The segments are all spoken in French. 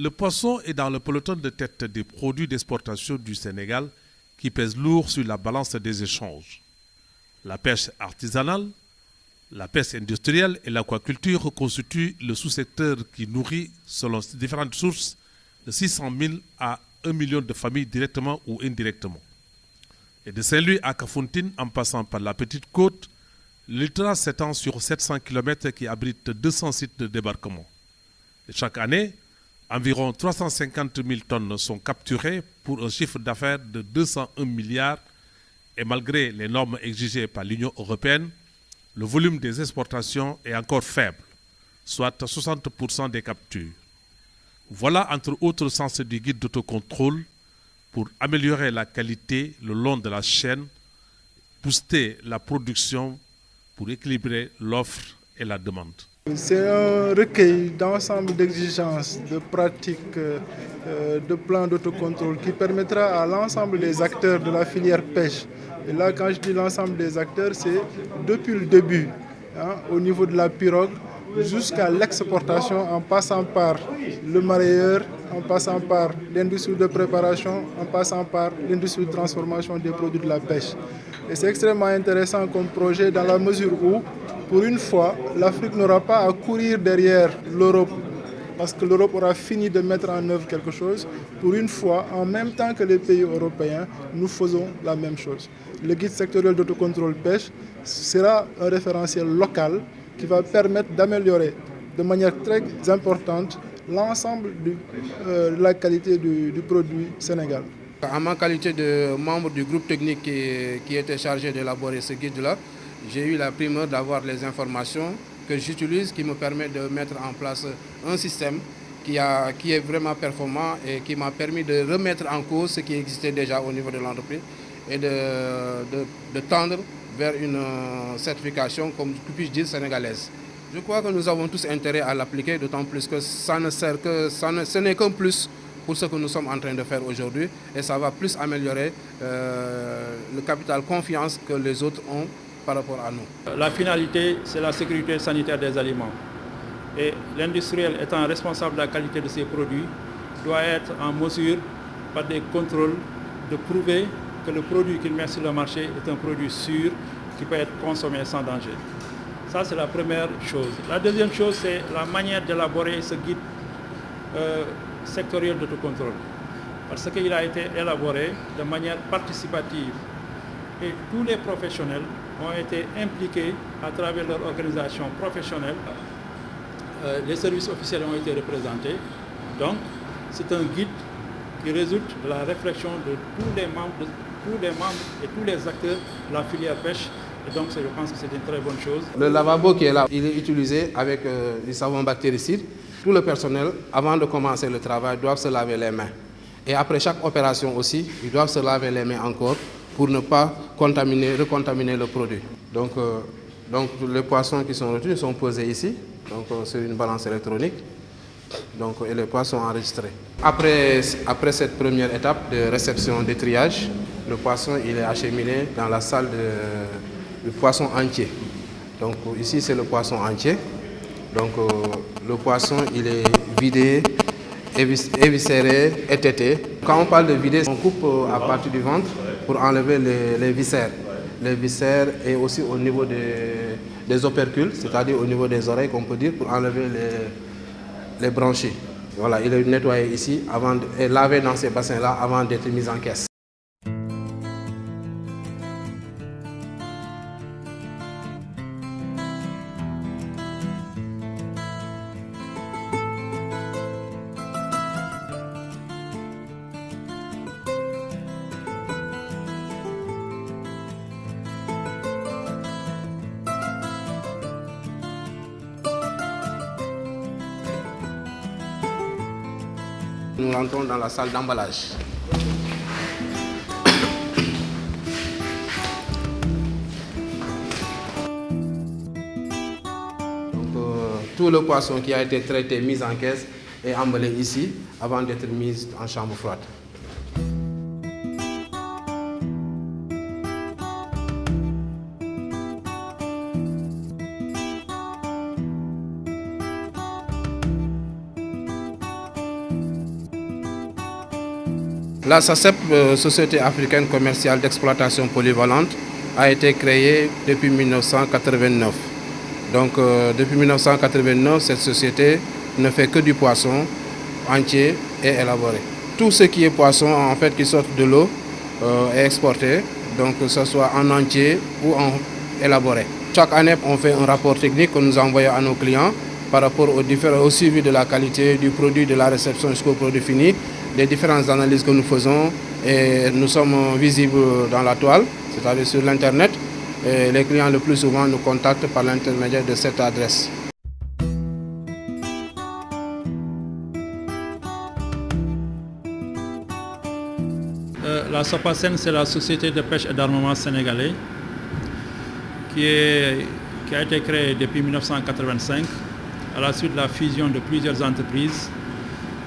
Le poisson est dans le peloton de tête des produits d'exportation du Sénégal qui pèsent lourd sur la balance des échanges. La pêche artisanale, la pêche industrielle et l'aquaculture constituent le sous-secteur qui nourrit, selon différentes sources, de 600 000 à 1 million de familles directement ou indirectement. Et de Saint-Louis à Kafountine, en passant par la Petite Côte, le littoral s'étend sur 700 km qui abrite 200 sites de débarquement. Et chaque année, environ 350 000 tonnes sont capturées pour un chiffre d'affaires de 201 milliards. Et malgré les normes exigées par l'Union européenne, le volume des exportations est encore faible, soit 60% des captures. Voilà entre autres sens du guide d'autocontrôle pour améliorer la qualité le long de la chaîne, booster la production pour équilibrer l'offre et la demande. C'est un recueil d'ensemble d'exigences, de pratiques, de plans d'autocontrôle qui permettra à l'ensemble des acteurs de la filière pêche. Et là, quand je dis l'ensemble des acteurs, c'est depuis le début, au niveau de la pirogue, jusqu'à l'exportation, en passant par le marailleur, en passant par l'industrie de préparation, en passant par l'industrie de transformation des produits de la pêche. Et c'est extrêmement intéressant comme projet dans la mesure où, pour une fois, l'Afrique n'aura pas à courir derrière l'Europe, parce que l'Europe aura fini de mettre en œuvre quelque chose. Pour une fois, en même temps que les pays européens, nous faisons la même chose. Le guide sectoriel d'autocontrôle pêche sera un référentiel local qui va permettre d'améliorer de manière très importante l'ensemble de la qualité du produit Sénégal. En ma qualité de membre du groupe technique qui était chargé d'élaborer ce guide-là, j'ai eu la primeur d'avoir les informations que j'utilise, qui me permet de mettre en place un système qui est vraiment performant et qui m'a permis de remettre en cause ce qui existait déjà au niveau de l'entreprise et de tendre vers une certification, comme je puis dire, sénégalaise. Je crois que nous avons tous intérêt à l'appliquer, d'autant plus que ce n'est qu'un plus pour ce que nous sommes en train de faire aujourd'hui, et ça va plus améliorer le capital confiance que les autres ont par rapport à nous. La finalité, c'est la sécurité sanitaire des aliments. Et l'industriel étant responsable de la qualité de ses produits, doit être en mesure, par des contrôles, de prouver que le produit qu'il met sur le marché est un produit sûr qui peut être consommé sans danger. Ça, c'est la première chose. La deuxième chose, c'est la manière d'élaborer ce guide sectoriel d'autocontrôle. Parce qu'il a été élaboré de manière participative. Et tous les professionnels ont été impliqués à travers leur organisation professionnelle. Les services officiels ont été représentés. Donc, c'est un guide qui résulte de la réflexion de tous les membres et tous les acteurs de la filière pêche. Et donc, je pense que c'est une très bonne chose. Le lavabo qui est là, il est utilisé avec du savon bactéricide. Tout le personnel, avant de commencer le travail, doivent se laver les mains. Et après chaque opération aussi, ils doivent se laver les mains encore pour ne pas recontaminer le produit. Donc les poissons qui sont retenus sont posés ici, sur une balance électronique, et les poissons sont enregistrés. Après cette première étape de réception de triage, le poisson il est acheminé dans la salle de poisson entier. Donc ici c'est le poisson entier. Donc le poisson il est vidé, éviscéré, étêté. Quand on parle de vider, on coupe à partir du ventre pour enlever les viscères. Les viscères et aussi au niveau des opercules, c'est-à-dire au niveau des oreilles qu'on peut dire, pour enlever les branchies. Voilà, il est nettoyé ici et lavé dans ces bassins-là avant d'être mis en caisse. Nous rentrons dans la salle d'emballage. Tout le poisson qui a été traité, mis en caisse, est emballé ici avant d'être mis en chambre froide. La SACEP, Société africaine commerciale d'exploitation polyvalente, a été créée depuis 1989. Donc depuis 1989, cette société ne fait que du poisson entier et élaboré. Tout ce qui est poisson en fait qui sort de l'eau est exporté, donc que ce soit en entier ou en élaboré. Chaque année, on fait un rapport technique que nous envoyons à nos clients par rapport au suivi de la qualité du produit, de la réception jusqu'au produit fini, les différentes analyses que nous faisons, et nous sommes visibles dans la toile, c'est-à-dire sur l'internet. Et les clients le plus souvent nous contactent par l'intermédiaire de cette adresse. La SOPACEN, c'est la société de pêche et d'armement sénégalais qui a été créée depuis 1985 à la suite de la fusion de plusieurs entreprises,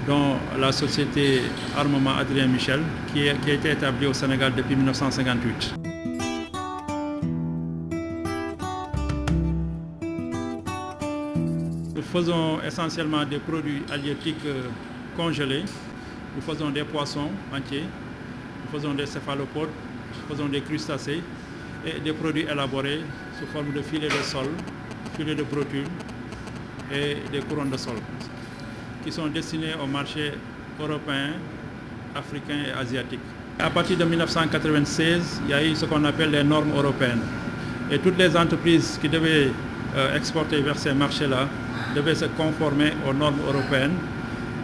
dont la société Armement Adrien Michel, qui a été établie au Sénégal depuis 1958. Nous faisons essentiellement des produits halieutiques congelés, nous faisons des poissons entiers, nous faisons des céphalopodes, nous faisons des crustacés et des produits élaborés sous forme de filets de sol, filets de brotule et des couronnes de sol, qui sont destinés au marché européen, africain et asiatique. À partir de 1996, il y a eu ce qu'on appelle les normes européennes. Et toutes les entreprises qui devaient exporter vers ces marchés-là devaient se conformer aux normes européennes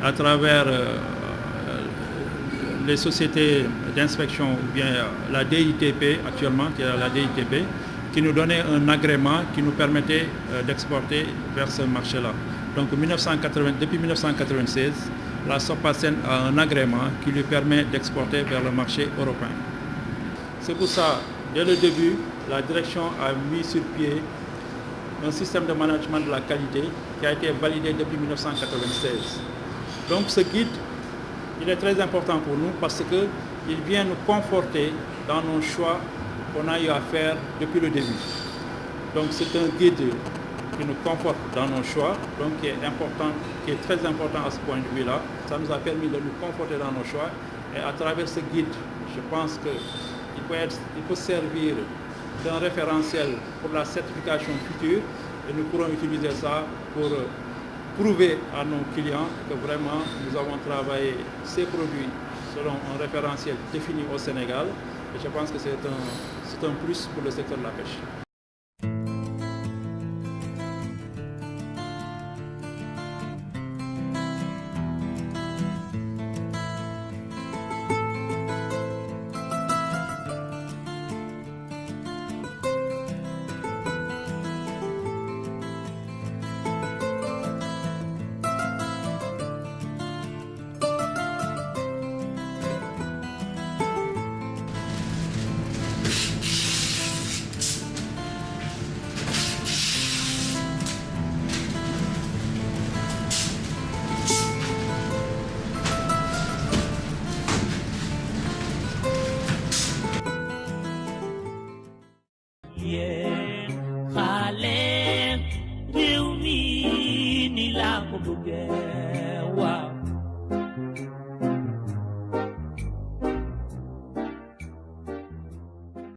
à travers les sociétés d'inspection, ou bien la DITP actuellement, qui est la DITP, qui nous donnait un agrément qui nous permettait d'exporter vers ce marché-là. Donc depuis 1996, la SOPACEN a un agrément qui lui permet d'exporter vers le marché européen. C'est pour ça, dès le début, la direction a mis sur pied un système de management de la qualité qui a été validé depuis 1996. Donc ce guide, il est très important pour nous parce qu'il vient nous conforter dans nos choix qu'on a eu à faire depuis le début. Donc c'est un guide qui nous conforte dans nos choix, donc qui est très important à ce point de vue-là. Ça nous a permis de nous conforter dans nos choix et à travers ce guide, je pense qu'il peut servir d'un référentiel pour la certification future et nous pourrons utiliser ça pour prouver à nos clients que vraiment nous avons travaillé ces produits selon un référentiel défini au Sénégal et je pense que c'est un plus pour le secteur de la pêche.